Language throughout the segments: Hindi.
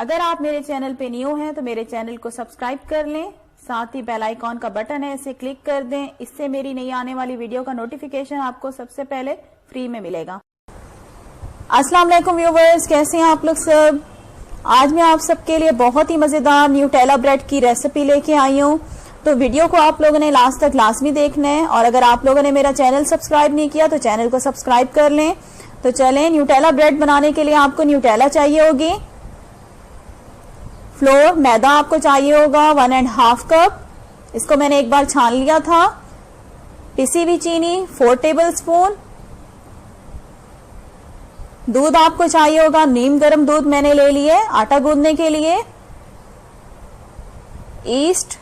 अगर आप मेरे चैनल पे न्यू हैं तो मेरे चैनल को सब्सक्राइब कर लें, साथ ही बेल आइकॉन का बटन है इसे क्लिक कर दें। इससे मेरी नई आने वाली वीडियो का नोटिफिकेशन आपको सबसे पहले फ्री में मिलेगा। अस्सलाम वालेकुम व्यूवर्स, कैसे हैं आप लोग सब। आज मैं आप सबके लिए बहुत ही मजेदार न्यूटेला ब्रेड की रेसिपी लेके आई हूँ, तो वीडियो को आप लोगों ने लास्ट तक लाजमी देखना है। और अगर आप लोगों ने मेरा चैनल सब्सक्राइब नहीं किया तो चैनल को सब्सक्राइब कर लें। तो चलें, न्यूटेला ब्रेड बनाने के लिए आपको न्यूटेला चाहिए होगी, फ्लोर मैदा आपको चाहिए होगा 1.5 कप, इसको मैंने एक बार छान लिया था। पिसी हुई चीनी 4 टेबल स्पून, दूध आपको चाहिए होगा, नीम गर्म दूध मैंने ले लिए आटा गूंदने के लिए। East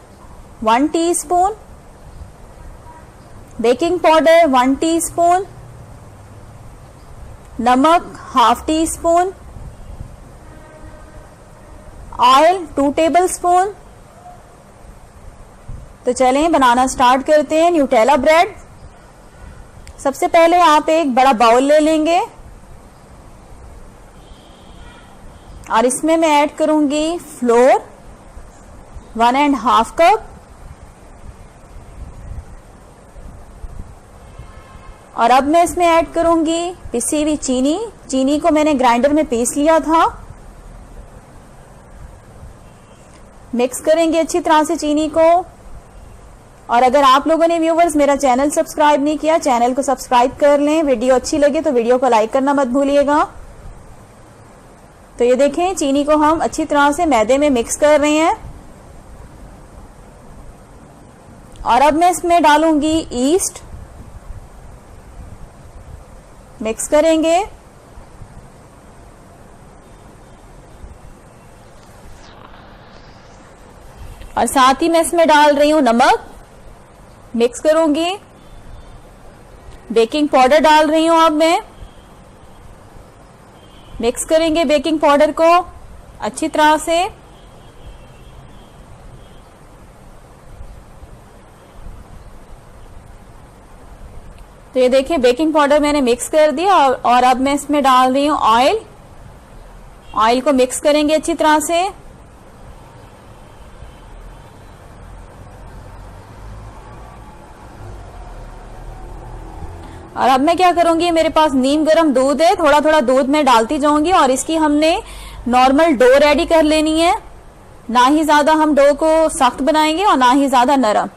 1 teaspoon, baking powder 1 teaspoon, नमक 1/2 टीस्पून, ऑयल 2 टेबल स्पून। तो चलें बनाना स्टार्ट करते हैं न्यूटेला ब्रेड। सबसे पहले आप एक बड़ा बाउल ले लेंगे और इसमें मैं ऐड करूंगी फ्लोर 1.5 कप और अब मैं इसमें ऐड करूंगी पिसी हुई चीनी। चीनी को मैंने ग्राइंडर में पीस लिया था। मिक्स करेंगे अच्छी तरह से चीनी को। और अगर आप लोगों ने व्यूवर्स मेरा चैनल सब्सक्राइब नहीं किया, चैनल को सब्सक्राइब कर लें। वीडियो अच्छी लगे तो वीडियो को लाइक करना मत भूलिएगा। तो ये देखें, चीनी को हम अच्छी तरह से मैदे में मिक्स कर रहे हैं। और अब मैं इसमें डालूंगी ईस्ट, मिक्स करेंगे। और साथ ही मैं इसमें डाल रही हूं नमक, मिक्स करूंगी। बेकिंग पाउडर डाल रही हूं अब मैं, मिक्स करेंगे बेकिंग पाउडर को अच्छी तरह से। तो ये देखिए बेकिंग पाउडर मैंने मिक्स कर दिया। और अब मैं इसमें डाल रही हूं ऑयल। ऑयल को मिक्स करेंगे अच्छी तरह से। और अब मैं क्या करूंगी, मेरे पास नीम गर्म दूध है, थोड़ा थोड़ा दूध मैं डालती जाऊंगी। और इसकी हमने नॉर्मल डो रेडी कर लेनी है, ना ही ज्यादा हम डो को सख्त बनाएंगे और ना ही ज्यादा नरम।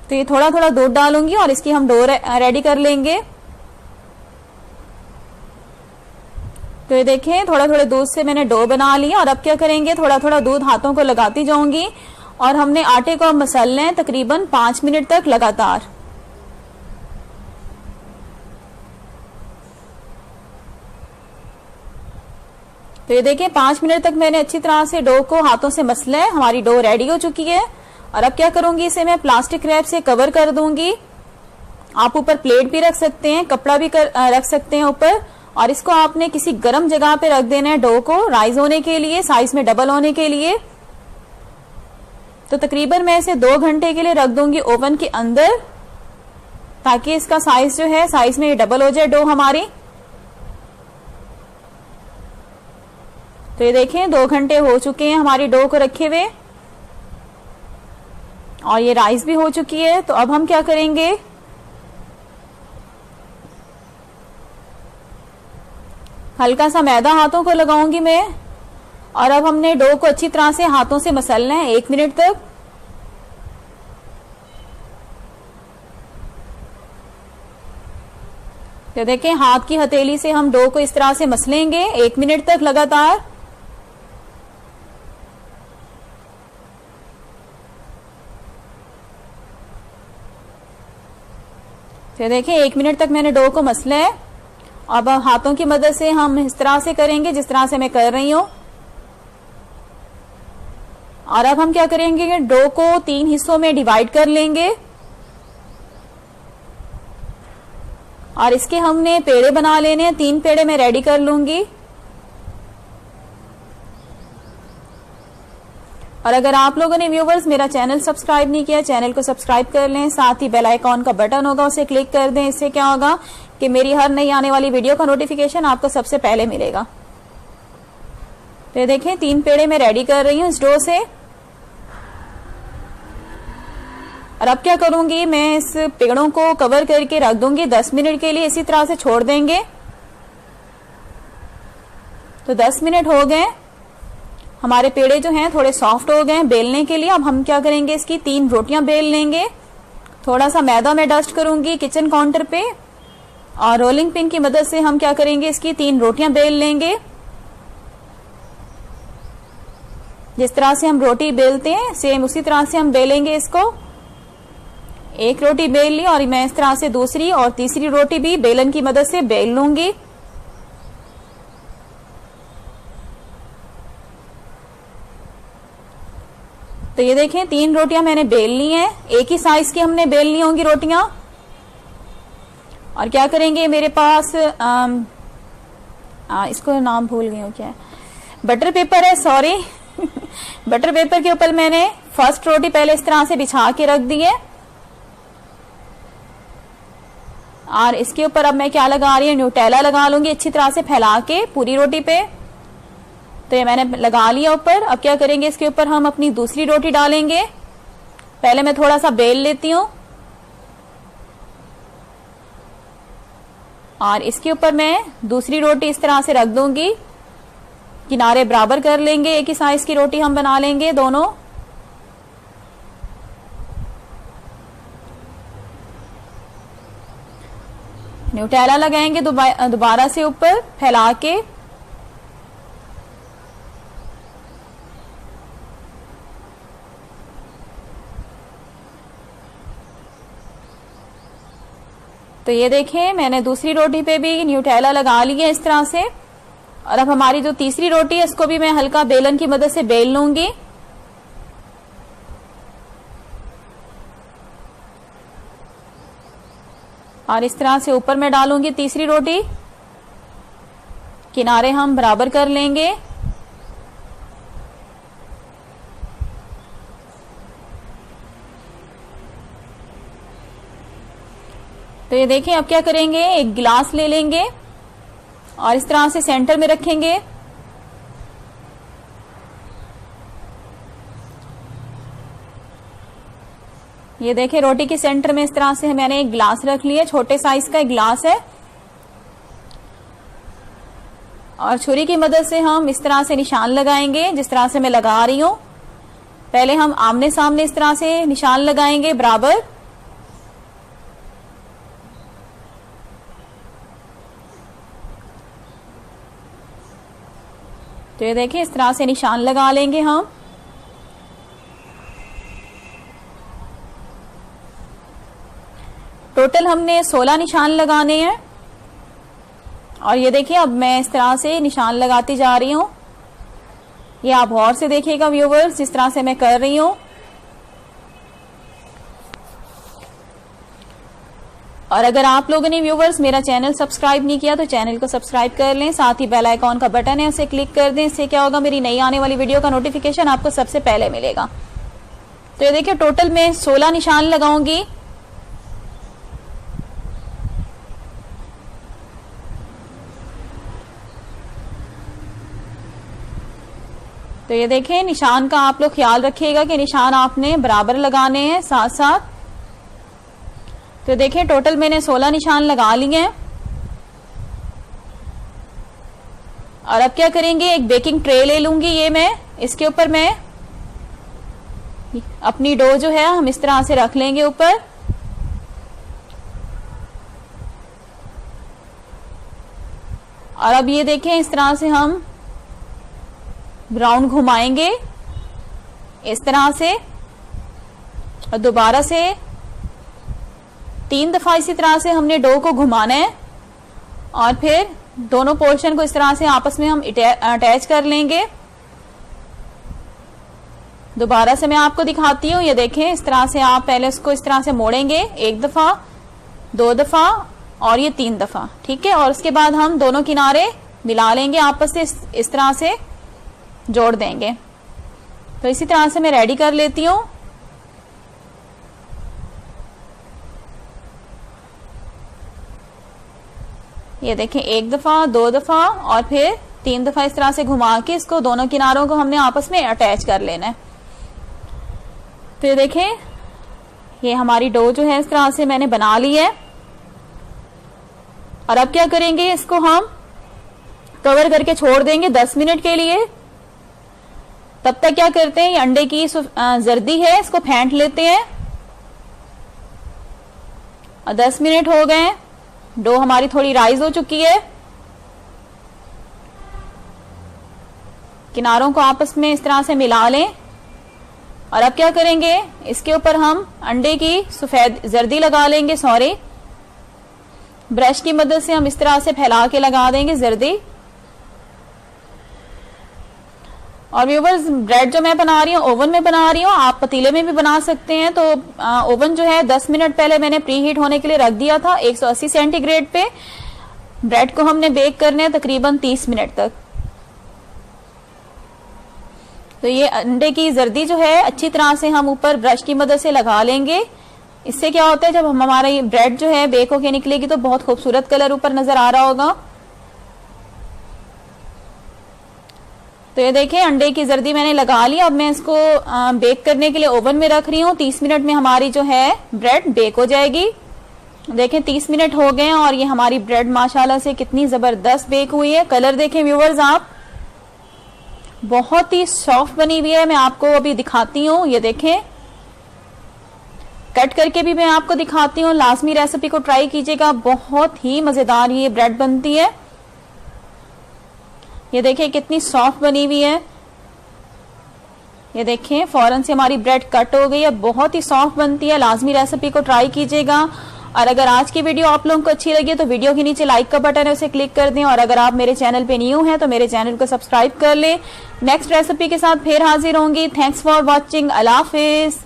तो ये थोड़ा थोड़ा दूध डालूंगी और इसकी हम डो रेडी कर लेंगे। तो ये देखें, थोड़ा थोड़ा दूध से मैंने डो बना लिया। और अब क्या करेंगे, थोड़ा थोड़ा दूध हाथों को लगाती जाऊंगी और हमने आटे को मसलना है तकरीबन 5 मिनट तक लगातार। तो ये देखिए 5 मिनट तक मैंने अच्छी तरह से डो को हाथों से मसला है। हमारी डो रेडी हो चुकी है। और अब क्या करूंगी, इसे मैं प्लास्टिक रैप से कवर कर दूंगी। आप ऊपर प्लेट भी रख सकते हैं, कपड़ा भी रख सकते हैं ऊपर। और इसको आपने किसी गर्म जगह पे रख देना है डो को, राइज होने के लिए, साइज में डबल होने के लिए। तो तकरीबन मैं इसे 2 घंटे के लिए रख दूंगी ओवन के अंदर, ताकि इसका साइज जो है साइज में डबल हो जाए डो हमारी। तो ये देखें 2 घंटे हो चुके हैं हमारी डो को रखे हुए और ये राइस भी हो चुकी है। तो अब हम क्या करेंगे, हल्का सा मैदा हाथों को लगाऊंगी मैं। और अब हमने डो को अच्छी तरह से हाथों से मसलना है 1 मिनट तक। तो देखें, हाथ की हथेली से हम डो को इस तरह से मसलेंगे 1 मिनट तक लगातार। तो देखें 1 मिनट तक मैंने डो को मसला है। अब हाथों की मदद से हम इस तरह से करेंगे जिस तरह से मैं कर रही हूं। और अब हम क्या करेंगे, डो को 3 हिस्सों में डिवाइड कर लेंगे और इसके हमने पेड़े बना लेने हैं। 3 पेड़े मैं रेडी कर लूंगी। और अगर आप लोगों ने व्यूवर्स मेरा चैनल सब्सक्राइब नहीं किया, चैनल को सब्सक्राइब कर लें। साथ ही बेल आइकॉन का बटन होगा, उसे क्लिक कर दें। इससे क्या होगा कि मेरी हर नई आने वाली वीडियो का नोटिफिकेशन आपको सबसे पहले मिलेगा। तो ये देखें 3 पेड़े मैं रेडी कर रही हूँ इस डो से। और अब क्या करूंगी, मैं इस पेड़ों को कवर करके रख दूंगी 10 मिनट के लिए, इसी तरह से छोड़ देंगे। तो 10 मिनट हो गए, हमारे पेड़े जो हैं थोड़े सॉफ्ट हो गए बेलने के लिए। अब हम क्या करेंगे, इसकी 3 रोटियां बेल लेंगे। थोड़ा सा मैदा मैं डस्ट करूंगी किचन काउंटर पे, और रोलिंग पिन की मदद से हम क्या करेंगे, इसकी 3 रोटियां बेल लेंगे। जिस तरह से हम रोटी बेलते हैं सेम उसी तरह से हम बेलेंगे इसको। एक रोटी बेल ली और मैं इस तरह से दूसरी और तीसरी रोटी भी बेलन की मदद से बेल लूंगी। तो ये देखें 3 रोटियां मैंने बेल ली हैं, एक ही साइज की हमने बेलनी होंगी रोटियां। और क्या करेंगे, मेरे पास इसको नाम भूल गई हूँ, क्या है, बटर पेपर है, सॉरी बटर पेपर के ऊपर मैंने फर्स्ट रोटी पहले इस तरह से बिछा के रख दी है। और इसके ऊपर अब मैं क्या लगा रही हूँ, न्यूटेला लगा लूंगी अच्छी तरह से फैला के पूरी रोटी पे। तो ये मैंने लगा लिया ऊपर। अब क्या करेंगे, इसके ऊपर हम अपनी दूसरी रोटी डालेंगे। पहले मैं थोड़ा सा बेल लेती हूँ और इसके ऊपर मैं दूसरी रोटी इस तरह से रख दूंगी, किनारे बराबर कर लेंगे, एक ही साइज की रोटी हम बना लेंगे दोनों। न्यूटेला लगाएंगे दोबारा से ऊपर फैला के। तो ये देखें मैंने दूसरी रोटी पे भी न्यूटेला लगा लिया इस तरह से। और अब हमारी जो तीसरी रोटी है इसको भी मैं हल्का बेलन की मदद से बेल लूंगी। और इस तरह से ऊपर मैं डालूंगी तीसरी रोटी, किनारे हम बराबर कर लेंगे। तो ये देखें अब क्या करेंगे, एक गिलास ले लेंगे और इस तरह से सेंटर में रखेंगे। ये देखें रोटी के सेंटर में इस तरह से मैंने एक गिलास रख लिया, छोटे साइज का एक गिलास है। और छुरी की मदद से हम इस तरह से निशान लगाएंगे जिस तरह से मैं लगा रही हूं। पहले हम आमने सामने इस तरह से निशान लगाएंगे बराबर। तो ये देखें इस तरह से निशान लगा लेंगे हम। टोटल हमने 16 निशान लगाने हैं। और ये देखिए अब मैं इस तरह से निशान लगाती जा रही हूं। ये आप गौर से देखिएगा व्यूवर्स, जिस तरह से मैं कर रही हूं। और अगर आप लोगों ने व्यूवर्स मेरा चैनल सब्सक्राइब नहीं किया तो चैनल को सब्सक्राइब कर लें, साथ ही बेल आइकॉन का बटन है उसे क्लिक कर दें। इससे क्या होगा, मेरी नई आने वाली वीडियो का नोटिफिकेशन आपको सबसे पहले मिलेगा। तो ये देखिए टोटल मैं 16 निशान लगाऊंगी। तो ये देखें निशान का आप लोग ख्याल रखिएगा कि निशान आपने बराबर लगाने हैं साथ साथ। तो देखें टोटल मैंने 16 निशान लगा लिए हैं। और अब क्या करेंगे, एक बेकिंग ट्रे ले लूंगी ये मैं, इसके ऊपर मैं अपनी डो जो है हम इस तरह से रख लेंगे ऊपर। और अब ये देखें इस तरह से हम राउंड घुमाएंगे इस तरह से, और दोबारा से 3 दफा इसी तरह से हमने डो को घुमाना है। और फिर दोनों पोर्शन को इस तरह से आपस में हम अटैच कर लेंगे। दोबारा से मैं आपको दिखाती हूँ। ये देखें इस तरह से आप पहले उसको इस तरह से मोड़ेंगे 1 दफा, 2 दफा और ये 3 दफा, ठीक है। और उसके बाद हम दोनों किनारे मिला लेंगे आपस से, इस तरह से जोड़ देंगे। तो इसी तरह से मैं रेडी कर लेती हूँ। ये देखें 1 दफा, 2 दफा और फिर 3 दफा इस तरह से घुमा के इसको दोनों किनारों को हमने आपस में अटैच कर लेना है। तो ये देखें, ये हमारी डो जो है इस तरह से मैंने बना ली है। और अब क्या करेंगे, इसको हम कवर करके छोड़ देंगे 10 मिनट के लिए। तब तक क्या करते हैं, ये अंडे की जर्दी है इसको फेंट लेते हैं। और 10 मिनट हो गए, डो हमारी थोड़ी राइज हो चुकी है। किनारों को आपस में इस तरह से मिला लें। और अब क्या करेंगे, इसके ऊपर हम अंडे की सफेद जर्दी लगा लेंगे। सॉरी, ब्रश की मदद से हम इस तरह से फैला के लगा देंगे जर्दी। और व्यूवर्स, ब्रेड जो मैं बना रही हूँ ओवन में बना रही हूँ, आप पतीले में भी बना सकते हैं। तो ओवन जो है 10 मिनट पहले मैंने प्री हीट होने के लिए रख दिया था 180 सेंटीग्रेड पे। ब्रेड को हमने बेक करने हैं तकरीबन 30 मिनट तक। तो ये अंडे की जर्दी जो है अच्छी तरह से हम ऊपर ब्रश की मदद से लगा लेंगे। इससे क्या होता है, जब हमारा ये ब्रेड जो है बेक होके निकलेगी तो बहुत खूबसूरत कलर ऊपर नजर आ रहा होगा। तो ये देखें, अंडे की जर्दी मैंने लगा ली। अब मैं इसको बेक करने के लिए ओवन में रख रही हूँ। 30 मिनट में हमारी जो है ब्रेड बेक हो जाएगी। देखें 30 मिनट हो गए और ये हमारी ब्रेड माशाल्लाह से कितनी जबरदस्त बेक हुई है। कलर देखें व्यूवर्स आप, बहुत ही सॉफ्ट बनी हुई है। मैं आपको अभी दिखाती हूँ, ये देखें, कट करके भी मैं आपको दिखाती हूँ। लाजमी रेसिपी को ट्राई कीजिएगा, बहुत ही मजेदार ये ब्रेड बनती है। ये देखें कितनी सॉफ्ट बनी हुई है। ये देखें फौरन से हमारी ब्रेड कट हो गई है, बहुत ही सॉफ्ट बनती है। लाजमी रेसिपी को ट्राई कीजिएगा। और अगर आज की वीडियो आप लोगों को अच्छी लगी तो वीडियो के नीचे लाइक का बटन है, उसे क्लिक कर दें। और अगर आप मेरे चैनल पे न्यू हैं तो मेरे चैनल को सब्सक्राइब कर लें। नेक्स्ट रेसिपी के साथ फिर हाजिर होंगी। Thanks for watching. Allah Hafiz.